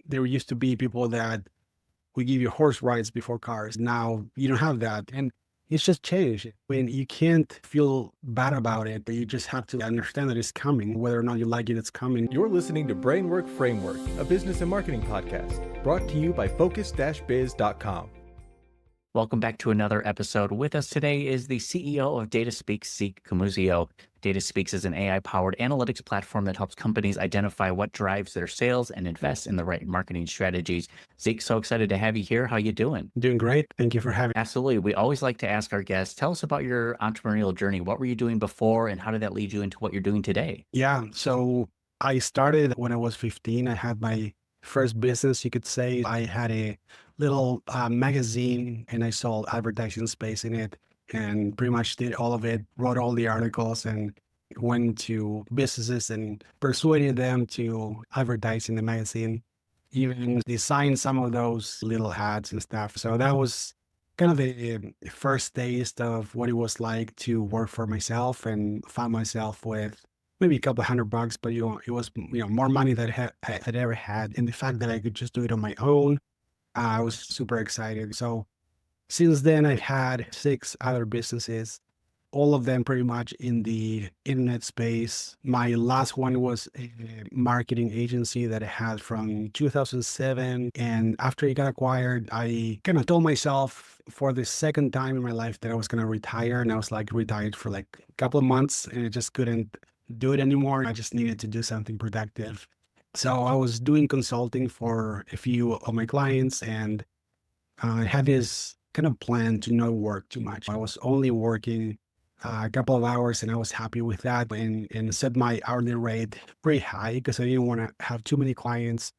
There used to be people that would give you horse rides before cars. Now you don't have that. And it's just changed. When you can't feel bad about it, but you just have to understand that it's coming, whether or not you like it, it's coming. You're listening to Brainwork Framework, a business and marketing podcast brought to you by focus-biz.com. Welcome back to another episode. With us today is the CEO of DataSpeaks, Zeke Camusio. DataSpeaks is an AI-powered analytics platform that helps companies identify what drives their sales and invest in the right marketing strategies. Zeke, so excited to have you here. How you doing? Doing great. Thank you for having me. Absolutely. We always like to ask our guests, tell us about your entrepreneurial journey. What were you doing before and how did that lead you into what you're doing today? Yeah. So I started when I was 15. I had my first business, you could say. I had a little magazine and I sold advertising space in it and pretty much did all of it, wrote all the articles and went to businesses and persuaded them to advertise in the magazine, even designed some of those little ads and stuff. So that was kind of the first taste of what it was like to work for myself, and found myself with maybe a couple of $100, but it was more money than I had ever had. And the fact that I could just do it on my own, I was super excited. So since then, I've had 6 other businesses, all of them pretty much in the internet space. My last one was a marketing agency that I had from 2007. And after it got acquired, I kind of told myself for the second time in my life that I was going to retire. And I was like retired for like a couple of months and I just couldn't do it anymore. I just needed to do something productive. So I was doing consulting for a few of my clients, and I had this kind of plan to not work too much. I was only working a couple of hours and I was happy with that, and set my hourly rate pretty high because I didn't want to have too many clients.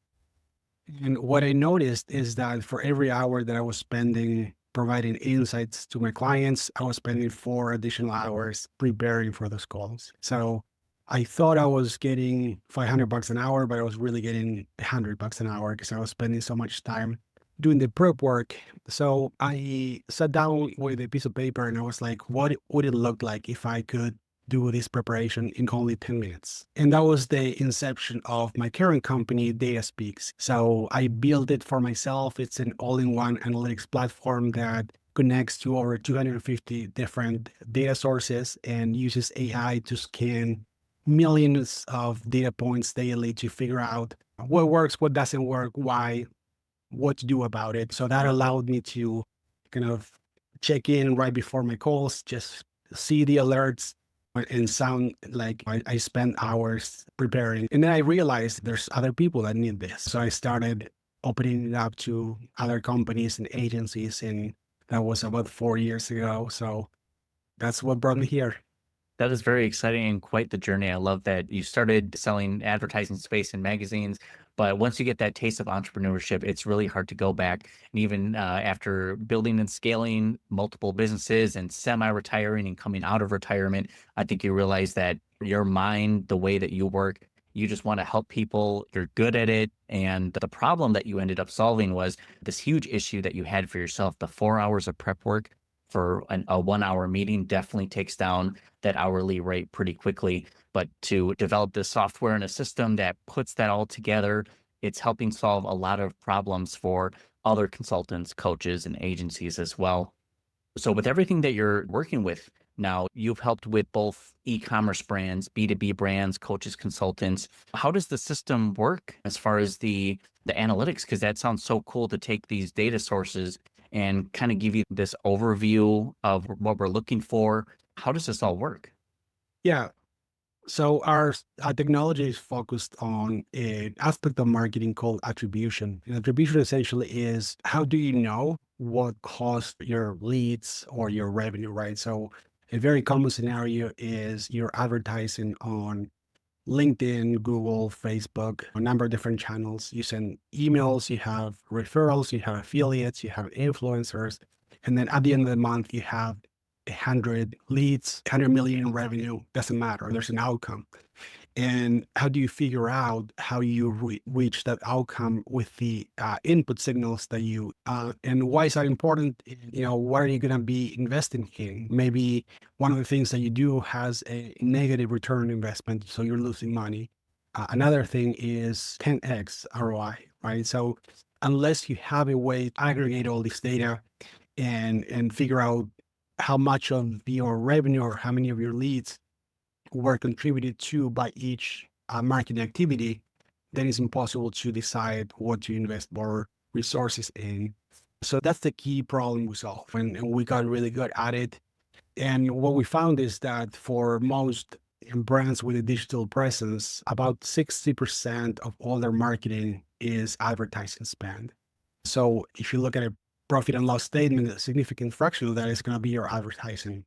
And what I noticed is that for every hour that I was spending providing insights to my clients, I was spending 4 additional hours preparing for those calls. So I thought I was getting $500 an hour, but I was really getting $100 an hour because I was spending so much time doing the prep work. So I sat down with a piece of paper and I was like, what would it look like if I could do this preparation in only 10 minutes? And that was the inception of my current company, DataSpeaks. So I built it for myself. It's an all-in-one analytics platform that connects to over 250 different data sources and uses AI to scan millions of data points daily to figure out what works, what doesn't work, why, what to do about it. So that allowed me to kind of check in right before my calls, just see the alerts and sound like I spent hours preparing. And then I realized there's other people that need this. So I started opening it up to other companies and agencies. And that was about 4 years ago. So that's what brought me here. That is very exciting and quite the journey. I love that you started selling advertising space in magazines, but once you get that taste of entrepreneurship, it's really hard to go back. And even after building and scaling multiple businesses and semi-retiring and coming out of retirement, I think you realize that your mind, the way that you work, you just want to help people. You're good at it. And the problem that you ended up solving was this huge issue that you had for yourself, the 4 hours of prep work for a 1 hour meeting definitely takes down that hourly rate pretty quickly. But to develop this software and a system that puts that all together, it's helping solve a lot of problems for other consultants, coaches, and agencies as well. So with everything that you're working with now, you've helped with both e-commerce brands, B2B brands, coaches, consultants. How does the system work as far as the analytics? Because that sounds so cool to take these data sources and kind of give you this overview of what we're looking for. How does this all work? Yeah. So our technology is focused on an aspect of marketing called attribution. And attribution essentially is, how do you know what caused your leads or your revenue, right? So a very common scenario is you're advertising on LinkedIn, Google, Facebook, a number of different channels. You send emails, you have referrals, you have affiliates, you have influencers. And then at the end of the month, you have 100 leads, 100 million in revenue. Doesn't matter. There's an outcome. And how do you figure out how you reach that outcome with the input signals that you, and why is that important? What are you going to be investing in? Maybe one of the things that you do has a negative return on investment, so you're losing money. Another thing is 10x ROI. right? So unless you have a way to aggregate all this data and figure out how much of your revenue or how many of your leads were contributed to by each marketing activity, then it's impossible to decide what to invest more resources in. So that's the key problem we solve, and we got really good at it. And what we found is that for most brands with a digital presence, about 60% of all their marketing is advertising spend. So if you look at a profit and loss statement, a significant fraction of that is going to be your advertising.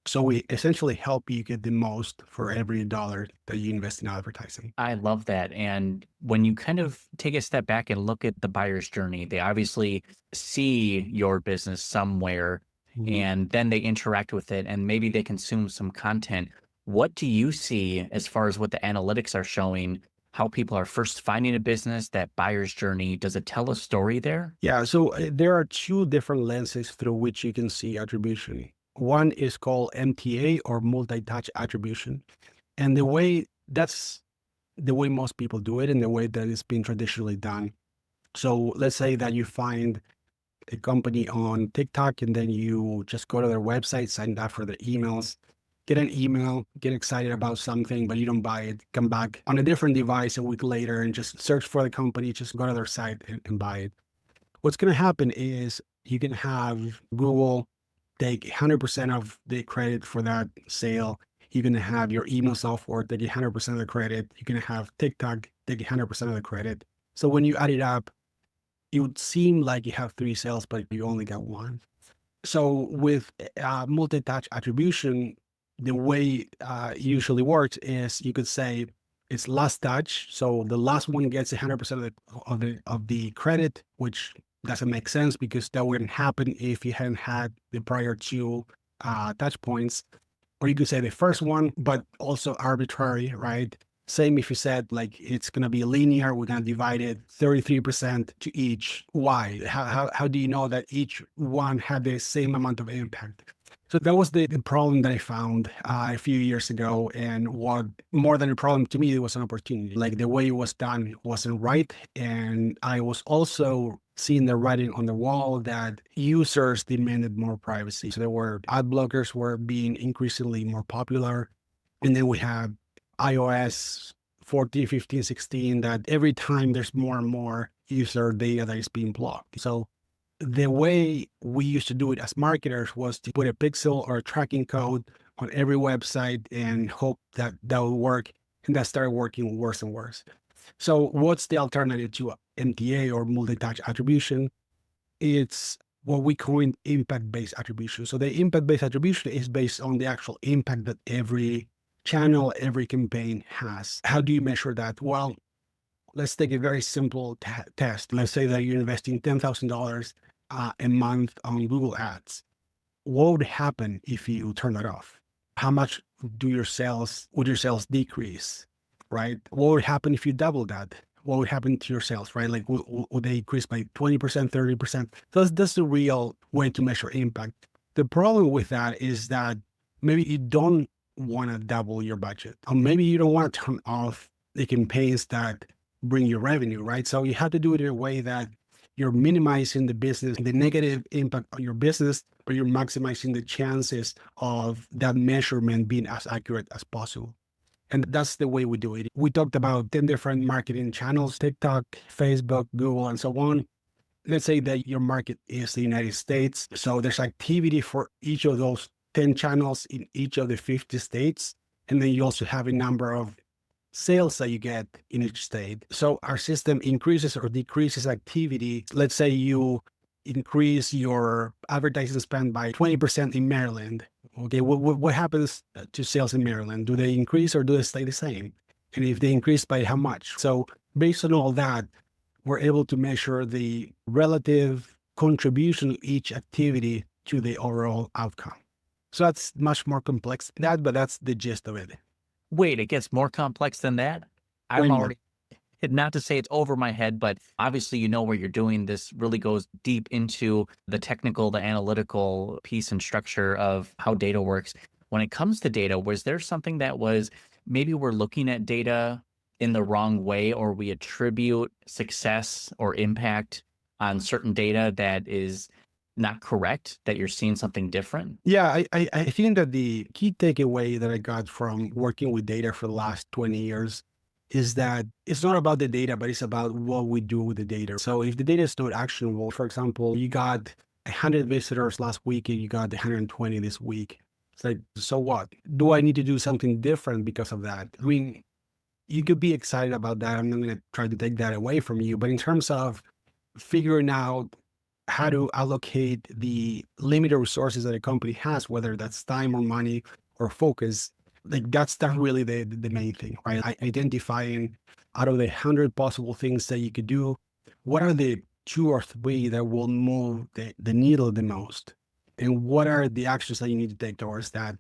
So we essentially help you get the most for every dollar that you invest in advertising. I love that. And when you kind of take a step back and look at the buyer's journey, they obviously see your business somewhere Mhm. and then they interact with it and maybe they consume some content. What do you see as far as what the analytics are showing, how people are first finding a business, that buyer's journey? Does it tell a story there? Yeah, so there are two different lenses through which you can see attribution. One is called MTA or multi-touch attribution. And that's the way most people do it and the way that it's been traditionally done. So let's say that you find a company on TikTok and then you just go to their website, sign up for their emails, get an email, get excited about something, but you don't buy it, come back on a different device a week later and just search for the company, just go to their site and buy it. What's going to happen is you can have Google take 100% of the credit for that sale. You're going to have your email software take 100% of the credit. You're going to have TikTok take 100% of the credit. So when you add it up, it would seem like you have three sales, but you only got one. So with multi-touch attribution, the way it usually works is you could say it's last touch. So the last one gets 100% of the credit, which doesn't make sense because that wouldn't happen if you hadn't had the prior two touch points. Or you could say the first one, but also arbitrary, right? Same if you said like it's going to be linear, we're going to divide it 33% to each. Why? How do you know that each one had the same amount of impact? So that was the problem that I found a few years ago. And what more than a problem to me, it was an opportunity. Like the way it was done wasn't right. And I was also seeing the writing on the wall that users demanded more privacy. So there were ad blockers were being increasingly more popular. And then we have iOS 14, 15, 16, that every time there's more and more user data that is being blocked. So the way we used to do it as marketers was to put a pixel or a tracking code on every website and hope that that would work. And that started working worse and worse. So what's the alternative to MTA or multi-touch attribution? It's what we call impact-based attribution. So the impact-based attribution is based on the actual impact that every channel, every campaign has. How do you measure that? Well, let's take a very simple test. Let's say that you're investing $10,000 a month on Google Ads. What would happen if you turn that off? How much would your sales decrease, right? What would happen if you double that? What would happen to your sales, right? Like, would they increase by 20%, 30%? That's the real way to measure impact. The problem with that is that maybe you don't want to double your budget, or maybe you don't want to turn off the campaigns that bring you revenue, right? So you have to do it in a way that you're minimizing the negative impact on your business, but you're maximizing the chances of that measurement being as accurate as possible. And that's the way we do it. We talked about 10 different marketing channels: TikTok, Facebook, Google, and so on. Let's say that your market is the United States. So there's activity for each of those 10 channels in each of the 50 states. And then you also have a number of sales that you get in each state. So our system increases or decreases activity. Let's say you increase your advertising spend by 20% in Maryland. Okay, what happens to sales in Maryland? Do they increase or do they stay the same? And if they increase, by how much? So based on all that, we're able to measure the relative contribution of each activity to the overall outcome. So that's much more complex than that, but that's the gist of it. Wait, it gets more complex than that? I'm Brainwork. already, not to say it's over my head, but obviously you know where you're doing this really goes deep into the technical, the analytical piece and structure of how data works. When it comes to data, was there something that was maybe we're looking at data in the wrong way, or we attribute success or impact on certain data that is not correct, that you're seeing something different? Yeah, I think that the key takeaway that I got from working with data for the last 20 years is that it's not about the data, but it's about what we do with the data. So if the data is not actionable, for example, you got 100 visitors last week and you got 120 this week. It's like, so what? Do I need to do something different because of that? I mean, you could be excited about that. I'm not going to try to take that away from you. But in terms of figuring out how to allocate the limited resources that a company has, whether that's time or money or focus, like that's really the main thing, right? Identifying out of the 100 possible things that you could do, what are the 2 or 3 that will move the needle the most? And what are the actions that you need to take towards that?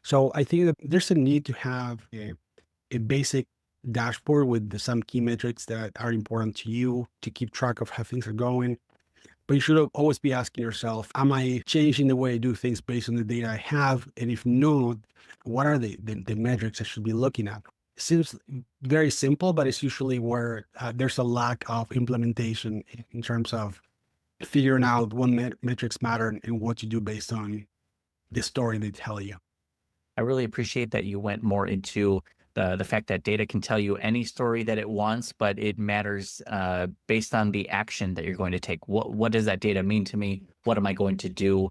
So I think that there's a need to have a basic dashboard with some key metrics that are important to you to keep track of how things are going. But you should always be asking yourself, am I changing the way I do things based on the data I have? And if not, what are the metrics I should be looking at? It seems very simple, but it's usually where there's a lack of implementation in terms of figuring out what metrics matter and what you do based on the story they tell you. I really appreciate that you went more into the fact that data can tell you any story that it wants, but it matters based on the action that you're going to take. What does that data mean to me? What am I going to do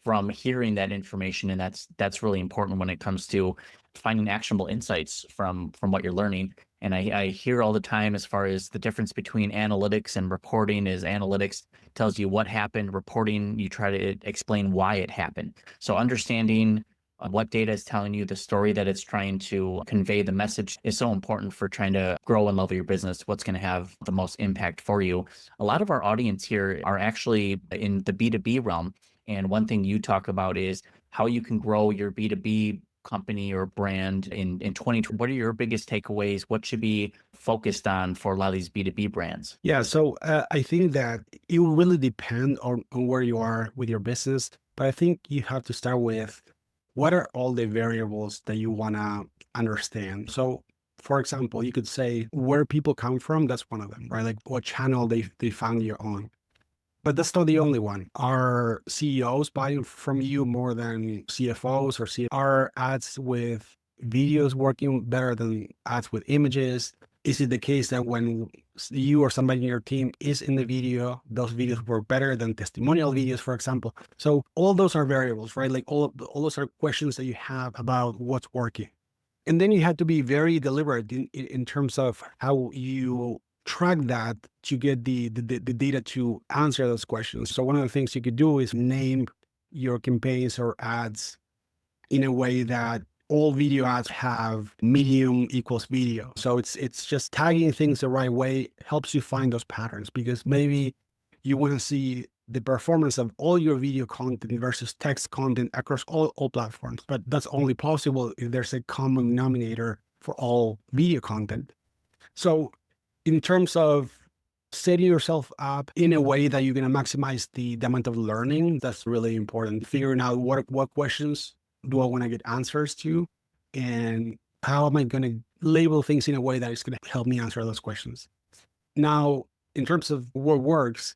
from hearing that information? And that's really important when it comes to finding actionable insights from what you're learning. And I hear all the time, as far as the difference between analytics and reporting, is analytics tells you what happened. Reporting, you try to explain why it happened. So understanding what data is telling you, the story that it's trying to convey, the message is so important for trying to grow and level your business. What's going to have the most impact for you? A lot of our audience here are actually in the B2B realm. And one thing you talk about is how you can grow your B2B company or brand in 2020. What are your biggest takeaways? What should be focused on for a lot of these B2B brands? Yeah, so I think that it will really depend on where you are with your business. But I think you have to start with what are all the variables that you want to understand. So, for example, you could say where people come from, that's one of them, right? Like what channel they found you on. But that's not the only one. Are CEOs buying from you more than CFOs or are ads with videos working better than ads with images? Is it the case that when you or somebody in your team is in the video, those videos work better than testimonial videos, for example? So all those are variables, right? Like all those are questions that you have about what's working. And then you have to be very deliberate in terms of how you track that to get the data to answer those questions. So one of the things you could do is name your campaigns or ads in a way that all video ads have medium equals video. So it's just tagging things the right way helps you find those patterns, because maybe you want to see the performance of all your video content versus text content across all platforms. But that's only possible if there's a common denominator for all video content. So in terms of setting yourself up in a way that you're going to maximize the amount of learning, that's really important. Figuring out what questions do I want to get answers to, and how am I going to label things in a way that is going to help me answer those questions. Now, in terms of what works,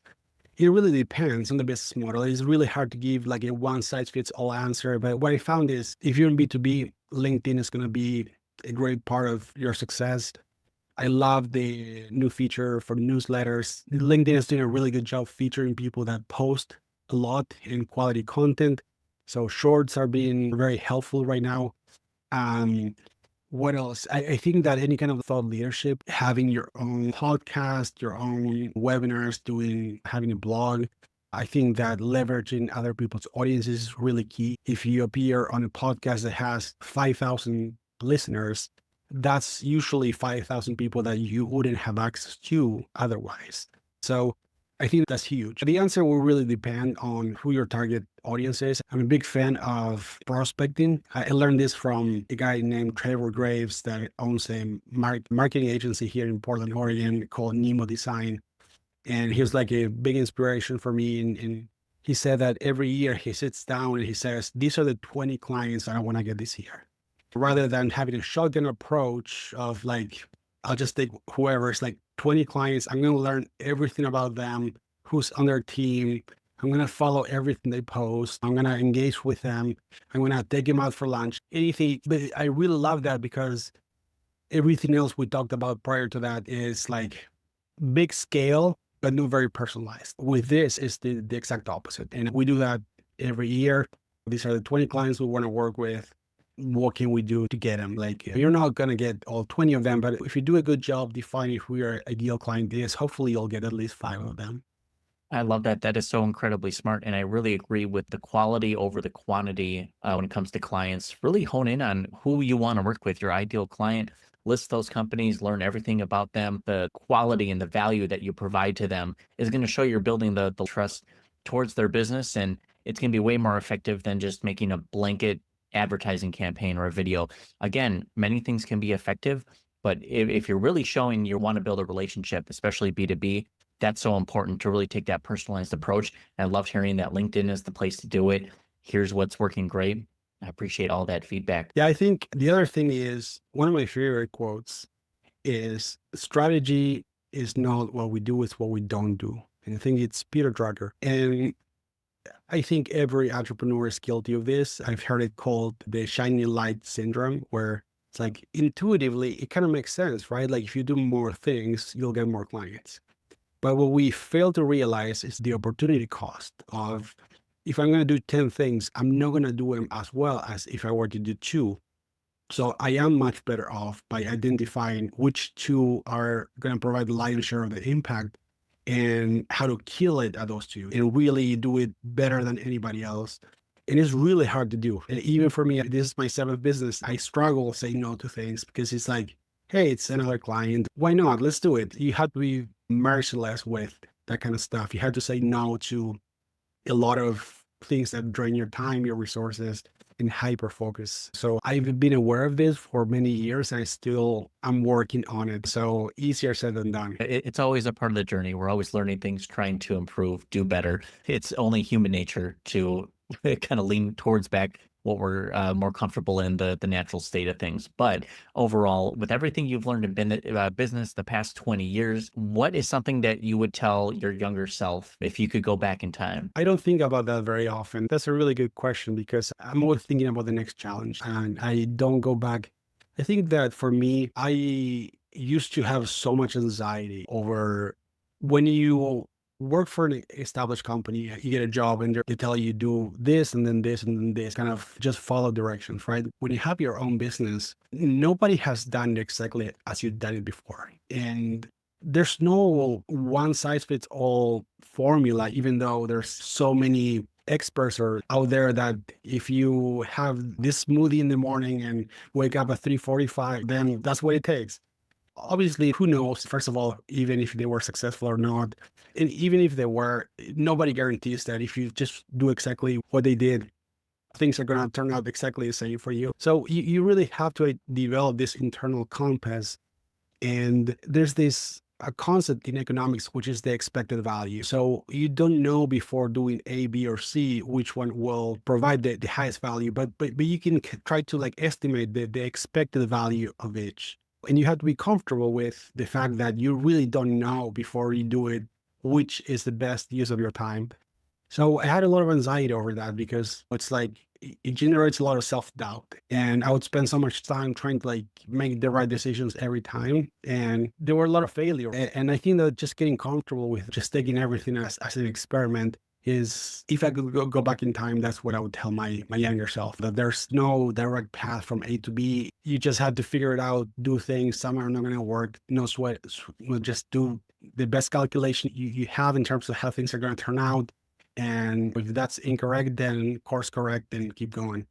it really depends on the business model. It's really hard to give like a one size fits all answer. But what I found is if you're in B2B, LinkedIn is going to be a great part of your success. I love the new feature for newsletters. LinkedIn is doing a really good job featuring people that post a lot in quality content. So shorts are being very helpful right now. What else? I think that any kind of thought leadership, having your own podcast, your own webinars, having a blog, I think that leveraging other people's audiences is really key. If you appear on a podcast that has 5,000 listeners, that's usually 5,000 people that you wouldn't have access to otherwise. So I think that's huge. The answer will really depend on who your target audience is. I'm a big fan of prospecting. I learned this from a guy named Trevor Graves that owns a marketing agency here in Portland, Oregon called Nemo Design. And he was like a big inspiration for me. And he said that every year he sits down and he says, these are the 20 clients that I want to get this year. Rather than having a shotgun approach of like, I'll just take whoever. It's like 20 clients. I'm going to learn everything about them, who's on their team. I'm going to follow everything they post. I'm going to engage with them. I'm going to take them out for lunch, anything. But I really love that because everything else we talked about prior to that is like big scale, but not very personalized. With this, is the exact opposite. And we do that every year. These are the 20 clients we want to work with. What can we do to get them? Like, you're not going to get all 20 of them, but if you do a good job defining who your ideal client is, hopefully you'll get at least 5 of them. I love that. That is so incredibly smart. And I really agree with the quality over the quantity when it comes to clients. Really hone in on who you want to work with, your ideal client, list those companies, learn everything about them. The quality and the value that you provide to them is going to show you're building the trust towards their business. And it's going to be way more effective than just making a blanket advertising campaign or a video. Again, many things can be effective, but if you're really showing you want to build a relationship, especially B2B, that's so important to really take that personalized approach. And I love hearing that LinkedIn is the place to do it. Here's what's working great. I appreciate all that feedback. Yeah, I think the other thing is one of my favorite quotes is strategy is not what we do, it's what we don't do. And I think it's Peter Drucker. And I think every entrepreneur is guilty of this. I've heard it called the shiny light syndrome, where it's like intuitively, it kind of makes sense, right? Like if you do more things, you'll get more clients. But what we fail to realize is the opportunity cost of, if I'm going to do 10 things, I'm not going to do them as well as if I were to do 2. So I am much better off by identifying which 2 are going to provide the lion's share of the impact and how to kill it at those 2 and really do it better than anybody else. And it's really hard to do. And even for me, this is my 7th business. I struggle saying no to things because it's like, hey, it's another client. Why not? Let's do it. You have to be merciless with that kind of stuff. You have to say no to a lot of things that drain your time, your resources, and hyper focus. So I've been aware of this for many years and I'm working on it. So easier said than done. It's always a part of the journey. We're always learning things, trying to improve, do better. It's only human nature to kind of lean towards back what we're more comfortable in, the natural state of things. But overall, with everything you've learned in business the past 20 years, what is something that you would tell your younger self if you could go back in time? I don't think about that very often. That's a really good question because I'm always thinking about the next challenge and I don't go back. I think that for me, I used to have so much anxiety over when you work for an established company, you get a job and they tell you do this and then this and then this, kind of just follow directions, right? When you have your own business, nobody has done it exactly as you've done it before. And there's no one size fits all formula, even though there's so many experts are out there that if you have this smoothie in the morning and wake up at 3:45, then that's what it takes. Obviously, who knows, first of all, even if they were successful or not. And even if they were, nobody guarantees that if you just do exactly what they did, things are going to turn out exactly the same for you. So you really have to develop this internal compass. And there's this a concept in economics, which is the expected value. So you don't know before doing A, B, or C, which one will provide the highest value, but you can try to like estimate the expected value of each. And you have to be comfortable with the fact that you really don't know before you do it, which is the best use of your time. So I had a lot of anxiety over that because it's like, it generates a lot of self-doubt. And I would spend so much time trying to like make the right decisions every time. And there were a lot of failure. And I think that just getting comfortable with just taking everything as an experiment is, if I could go back in time, that's what I would tell my younger self, that there's no direct path from A to B. You just have to figure it out, do things. Some are not going to work, no sweat, just do the best calculation you have in terms of how things are going to turn out. And if that's incorrect, then course correct and keep going.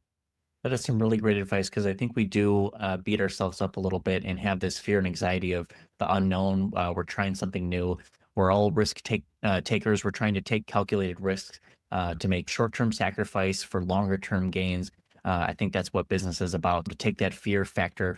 That is some really great advice because I think we do beat ourselves up a little bit and have this fear and anxiety of the unknown. We're trying something new. We're all takers. We're trying to take calculated risks to make short-term sacrifice for longer-term gains. I think that's what business is about, to take that fear factor.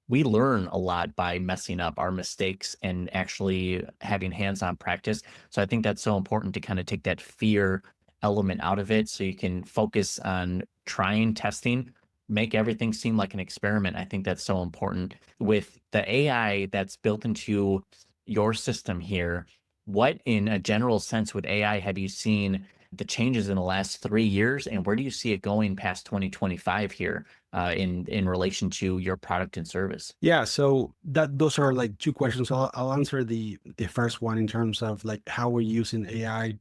We learn a lot by messing up our mistakes and actually having hands-on practice. So I think that's so important to kind of take that fear element out of it so you can focus on trying, testing, make everything seem like an experiment. I think that's so important. With the AI that's built into your system here, what in a general sense with AI have you seen the changes in the last 3 years, and where do you see it going past 2025 here in relation to your product and service? Yeah, so that those are like two questions. I'll answer the first one in terms of like how we're using AI.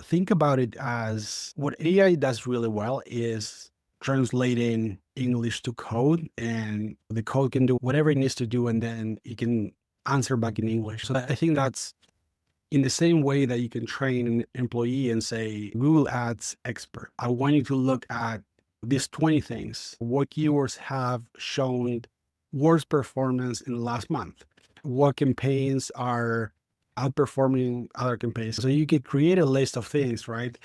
Think about it as what AI does really well is translating English to code, and the code can do whatever it needs to do, and then it can answer back in English. So I think that's in the same way that you can train an employee and say, Google Ads expert, I want you to look at these 20 things. What keywords have shown worse performance in the last month? What campaigns are outperforming other campaigns? So you can create a list of things, right?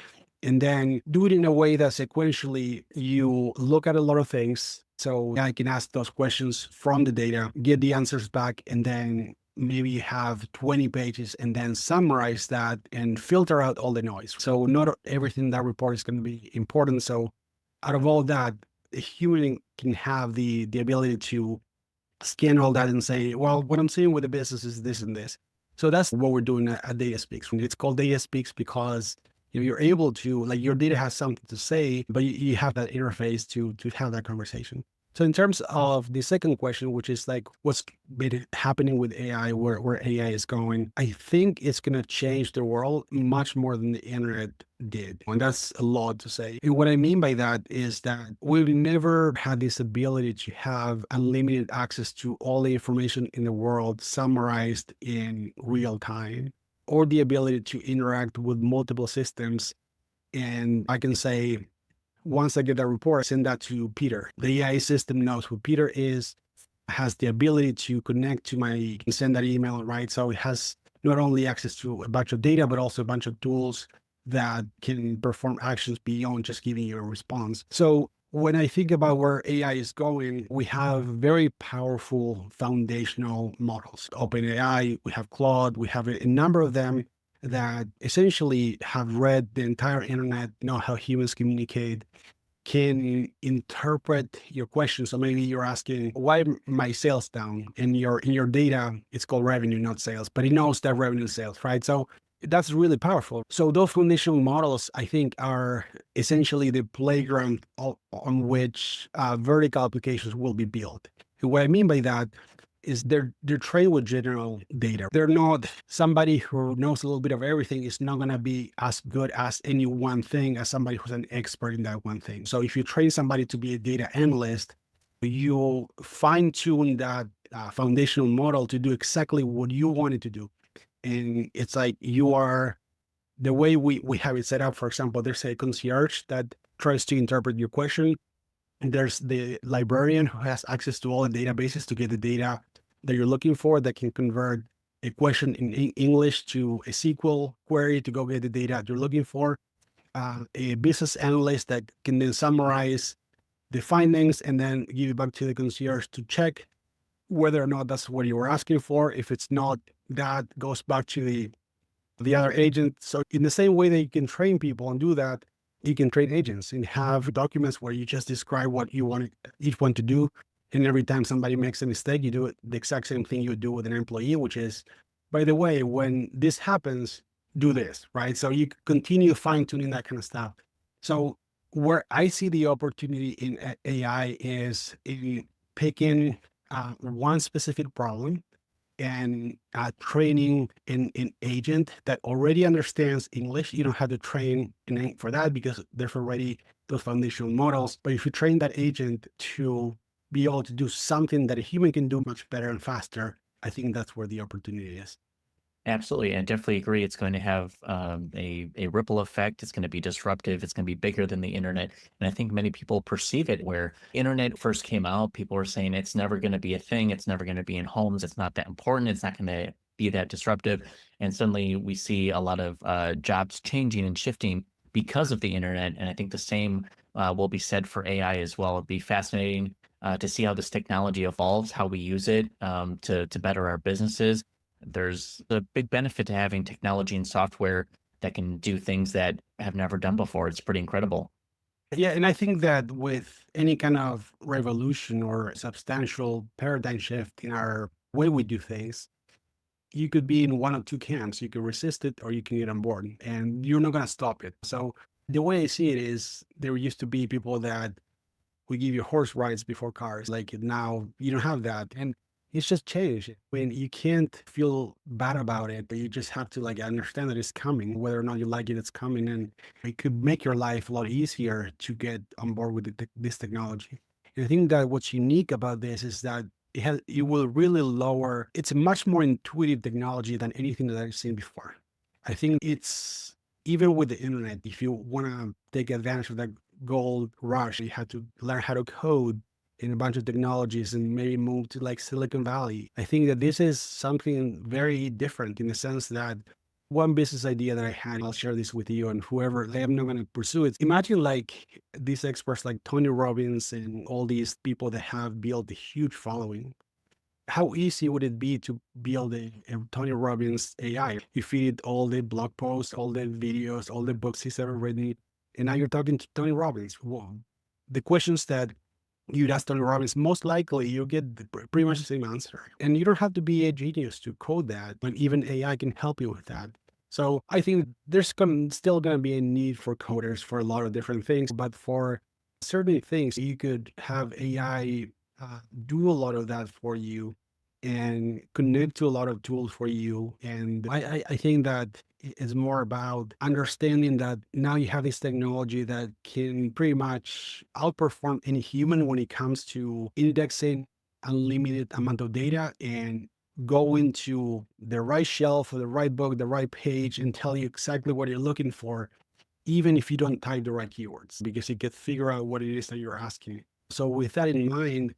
And then do it in a way that sequentially you look at a lot of things. So I can ask those questions from the data, get the answers back, and then maybe you have 20 pages and then summarize that and filter out all the noise. So not everything in that report is going to be important. So out of all that, a human can have the ability to scan all that and say, well, what I'm seeing with the business is this and this. So that's what we're doing at Data Speaks. It's called Data Speaks because you're able to, like, your data has something to say, but you have that interface to have that conversation. So in terms of the second question, which is like what's been happening with AI, where AI is going, I think it's going to change the world much more than the internet did. And that's a lot to say. And what I mean by that is that we've never had this ability to have unlimited access to all the information in the world summarized in real time, or the ability to interact with multiple systems. And I can say, once I get that report, I send that to Peter. The AI system knows who Peter is, has the ability to connect to my, can send that email, right? So it has not only access to a bunch of data, but also a bunch of tools that can perform actions beyond just giving you a response. So when I think about where AI is going, we have very powerful foundational models. OpenAI, we have Claude, we have a number of them that essentially have read the entire internet, know how humans communicate, can interpret your question. So maybe you're asking, why my sales down? In your data, it's called revenue, not sales, but it knows that revenue is sales, right? So that's really powerful. So those foundational models, I think, are essentially the playground on which vertical applications will be built. And what I mean by that is they're trained with general data. They're not somebody who knows a little bit of everything is not going to be as good as any one thing as somebody who's an expert in that one thing. So if you train somebody to be a data analyst, you'll fine tune that foundational model to do exactly what you want it to do. And it's like you are, the way we have it set up, for example, there's a concierge that tries to interpret your question. And there's the librarian who has access to all the databases to get the data that you're looking for, that can convert a question in English to a SQL query to go get the data you're looking for. A business analyst that can then summarize the findings and then give it back to the concierge to check whether or not that's what you were asking for. If it's not, that goes back to the other agent. So in the same way that you can train people and do that, you can train agents and have documents where you just describe what you want each one to do. And every time somebody makes a mistake, you do it the exact same thing you would do with an employee, which is, by the way, when this happens, do this, right? So you continue fine tuning that kind of stuff. So where I see the opportunity in AI is in picking one specific problem and training an agent that already understands English. You don't have to train for that because there's already those foundational models. But if you train that agent to be able to do something that a human can do much better and faster, I think that's where the opportunity is. Absolutely. I definitely agree. It's going to have a ripple effect. It's going to be disruptive. It's going to be bigger than the internet. And I think many people perceive it where internet first came out, people were saying it's never going to be a thing. It's never going to be in homes. It's not that important. It's not going to be that disruptive. And suddenly we see a lot of jobs changing and shifting because of the internet. And I think the same will be said for AI as well. It'll be fascinating to see how this technology evolves, how we use it to better our businesses. There's a big benefit to having technology and software that can do things that have never done before. It's pretty incredible. Yeah, and I think that with any kind of revolution or substantial paradigm shift in our way we do things, you could be in one of two camps. You could resist it or you can get on board, and you're not going to stop it. So the way I see it is there used to be people that we give you horse rides before cars. Like now you don't have that. And it's just changed. When you can't feel bad about it, but you just have to like understand that it's coming, whether or not you like it, it's coming. And it could make your life a lot easier to get on board with this technology. And I think that what's unique about this is that it will really lower, it's a much more intuitive technology than anything that I've seen before. I think it's even with the internet, if you want to take advantage of that gold rush, you had to learn how to code in a bunch of technologies and maybe move to like Silicon Valley. I think that this is something very different in the sense that one business idea that I had, I'll share this with you and whoever, I'm not going to pursue it. Imagine like these experts like Tony Robbins and all these people that have built a huge following. How easy would it be to build a Tony Robbins AI? You feed it all the blog posts, all the videos, all the books he's ever written, and now you're talking to Tony Robbins. Well, the questions that you'd ask Tony Robbins, most likely you'll get pretty much the same answer. And you don't have to be a genius to code that, but even AI can help you with that. So I think there's still going to be a need for coders for a lot of different things, but for certain things, you could have AI do a lot of that for you and connect to a lot of tools for you. And I think that it's more about understanding that now you have this technology that can pretty much outperform any human when it comes to indexing unlimited amount of data and go into the right shelf or the right book, the right page, and tell you exactly what you're looking for, even if you don't type the right keywords, because it can figure out what it is that you're asking. So with that in mind,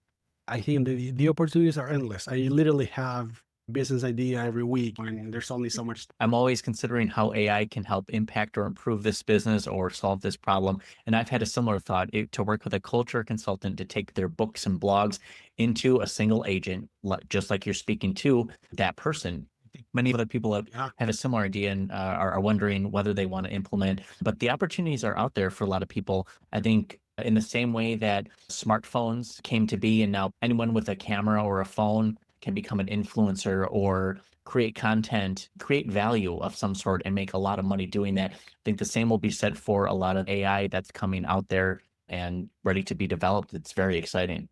I think the opportunities are endless. I literally have business idea every week, and there's only so much. I'm always considering how AI can help impact or improve this business or solve this problem. And I've had a similar thought to work with a culture consultant to take their books and blogs into a single agent, just like you're speaking to that person. Many other people Yeah, have a similar idea and are wondering whether they want to implement, but the opportunities are out there for a lot of people. I think in the same way that smartphones came to be, and now anyone with a camera or a phone can become an influencer or create content, create value of some sort, and make a lot of money doing that. I think the same will be said for a lot of AI that's coming out there and ready to be developed. It's very exciting.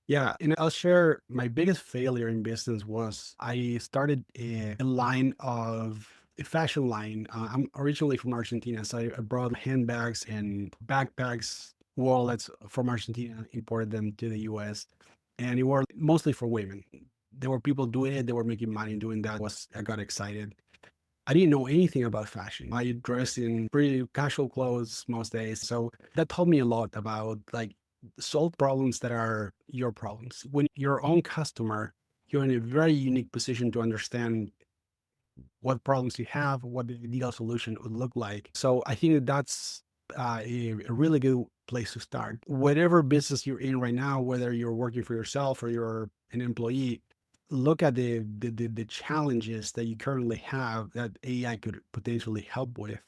yeah. And I'll share my biggest failure in business was I started a line of a fashion line. I'm originally from Argentina, so I brought handbags and backpacks, wallets from Argentina, imported them to the US, and it were mostly for women. There were people doing it, they were making money doing that. I got excited. I didn't know anything about fashion. I dressed in pretty casual clothes most days. So that taught me a lot about like solve problems that are your problems. When you're your own customer, you're in a very unique position to understand what problems you have, what the ideal solution would look like. So I think that that's a really good place to start. Whatever business you're in right now, whether you're working for yourself or you're an employee, look at the challenges that you currently have that AI could potentially help with.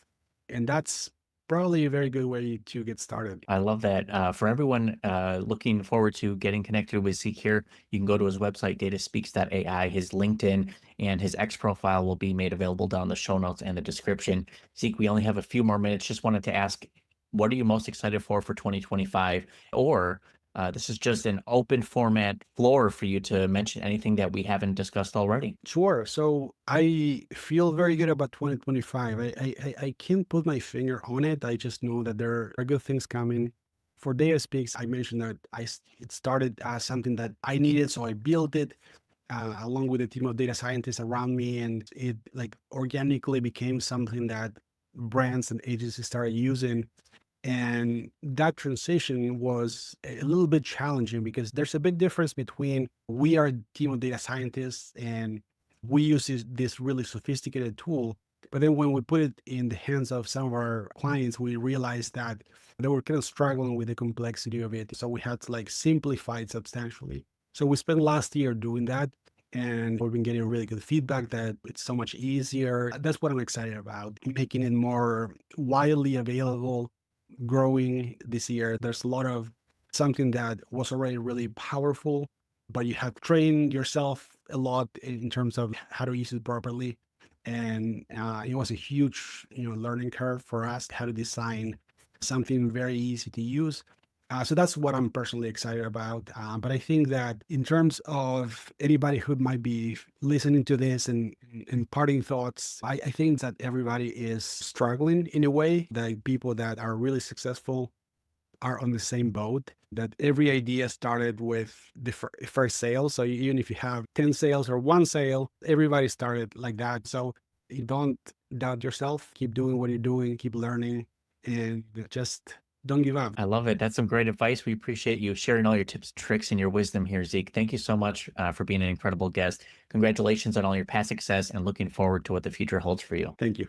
And that's probably a very good way to get started. I love that. For everyone looking forward to getting connected with Zeke here, you can go to his website, dataspeaks.ai, his LinkedIn, and his X profile will be made available down in the show notes and the description. Zeke, we only have a few more minutes. Just wanted to ask, what are you most excited for 2025? Or this is just an open format floor for you to mention anything that we haven't discussed already. Sure. So I feel very good about 2025. I can't put my finger on it. I just know that there are good things coming. For Data Speaks, I mentioned that it started as something that I needed, so I built it along with a team of data scientists around me, and it like organically became something that brands and agencies started using. And that transition was a little bit challenging because there's a big difference between we are a team of data scientists and we use this really sophisticated tool. But then when we put it in the hands of some of our clients, we realized that they were kind of struggling with the complexity of it. So we had to like simplify it substantially. So we spent last year doing that. And we've been getting really good feedback that it's so much easier. That's what I'm excited about, making it more widely available, growing this year. There's a lot of something that was already really powerful, but you have trained yourself a lot in terms of how to use it properly. And it was a huge, learning curve for us how to design something very easy to use. So that's what I'm personally excited about. But I think that in terms of anybody who might be listening to this and parting thoughts, I think that everybody is struggling in a way. That people that are really successful are on the same boat. That every idea started with the first sale. So even if you have 10 sales or one sale, everybody started like that. So you don't doubt yourself. Keep doing what you're doing. Keep learning, and just don't give up. I love it. That's some great advice. We appreciate you sharing all your tips, tricks, and your wisdom here, Zeke. Thank you so much for being an incredible guest. Congratulations on all your past success and looking forward to what the future holds for you. Thank you.